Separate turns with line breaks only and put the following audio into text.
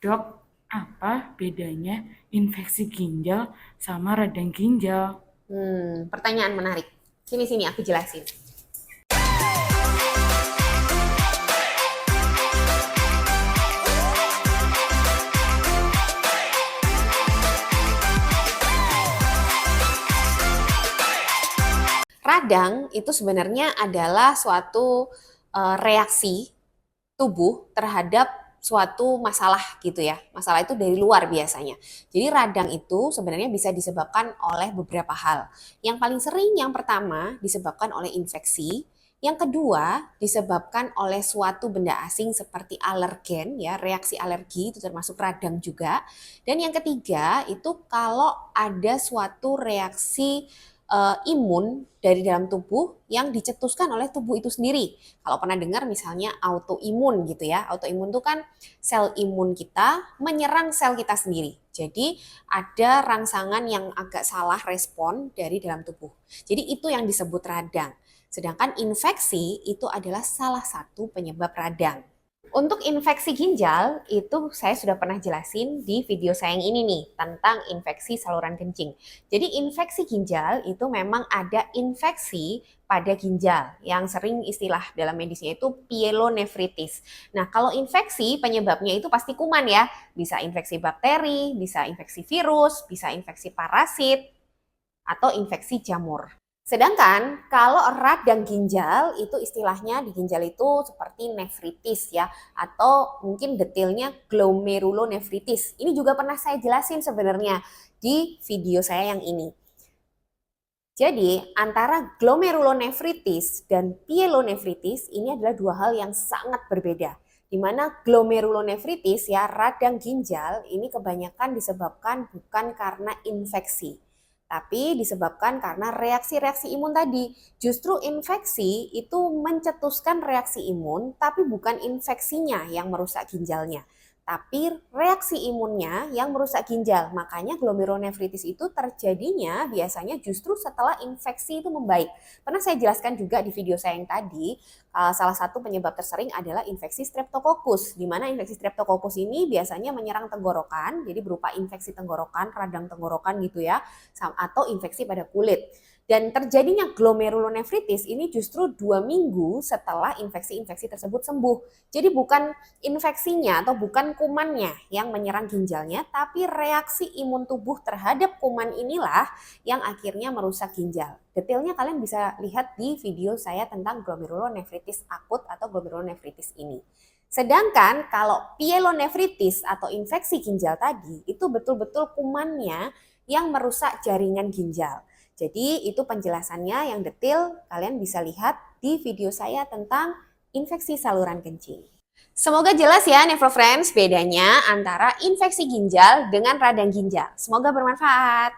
Dok, apa bedanya infeksi ginjal sama radang ginjal?
Pertanyaan menarik. Sini aku jelasin. Radang itu sebenarnya adalah suatu reaksi tubuh terhadap suatu masalah gitu ya. Masalah itu dari luar biasanya. Jadi radang itu sebenarnya bisa disebabkan oleh beberapa hal. Yang paling sering yang pertama disebabkan oleh infeksi, yang kedua disebabkan oleh suatu benda asing seperti alergen ya, reaksi alergi itu termasuk radang juga. Dan yang ketiga itu kalau ada suatu reaksi imun dari dalam tubuh yang dicetuskan oleh tubuh itu sendiri. Kalau pernah dengar misalnya autoimun gitu ya. Autoimun itu kan sel imun kita menyerang sel kita sendiri. Jadi ada rangsangan yang agak salah respon dari dalam tubuh. Jadi itu yang disebut radang. Sedangkan infeksi itu adalah salah satu penyebab radang. Untuk infeksi ginjal, itu saya sudah pernah jelasin di video saya yang ini nih, tentang infeksi saluran kencing. Jadi infeksi ginjal itu memang ada infeksi pada ginjal, yang sering istilah dalam medisnya itu pyelonefritis. Nah, kalau infeksi penyebabnya itu pasti kuman ya, bisa infeksi bakteri, bisa infeksi virus, bisa infeksi parasit, atau infeksi jamur. Sedangkan kalau radang ginjal itu istilahnya di ginjal itu seperti nefritis ya, atau mungkin detailnya glomerulonefritis. Ini juga pernah saya jelasin sebenarnya di video saya yang ini. Jadi antara glomerulonefritis dan pyelonefritis ini adalah dua hal yang sangat berbeda. Di mana glomerulonefritis ya, radang ginjal ini kebanyakan disebabkan bukan karena infeksi, tapi disebabkan karena reaksi-reaksi imun tadi. Justru infeksi itu mencetuskan reaksi imun, tapi bukan infeksinya yang merusak ginjalnya, tapi reaksi imunnya yang merusak ginjal. Makanya glomerulonefritis itu terjadinya biasanya justru setelah infeksi itu membaik. Pernah saya jelaskan juga di video saya yang tadi, salah satu penyebab tersering adalah infeksi Streptococcus, di mana infeksi Streptococcus ini biasanya menyerang tenggorokan, jadi berupa infeksi tenggorokan, radang tenggorokan gitu ya, atau infeksi pada kulit. Dan terjadinya glomerulonefritis ini justru 2 minggu setelah infeksi-infeksi tersebut sembuh. Jadi bukan infeksinya atau bukan kumannya yang menyerang ginjalnya, tapi reaksi imun tubuh terhadap kuman inilah yang akhirnya merusak ginjal. Detailnya kalian bisa lihat di video saya tentang glomerulonefritis akut atau glomerulonefritis ini. Sedangkan kalau pyelonefritis atau infeksi ginjal tadi, itu betul-betul kumannya yang merusak jaringan ginjal. Jadi itu penjelasannya yang detail, kalian bisa lihat di video saya tentang infeksi saluran kencing. Semoga jelas ya Nefrofriends bedanya antara infeksi ginjal dengan radang ginjal. Semoga bermanfaat.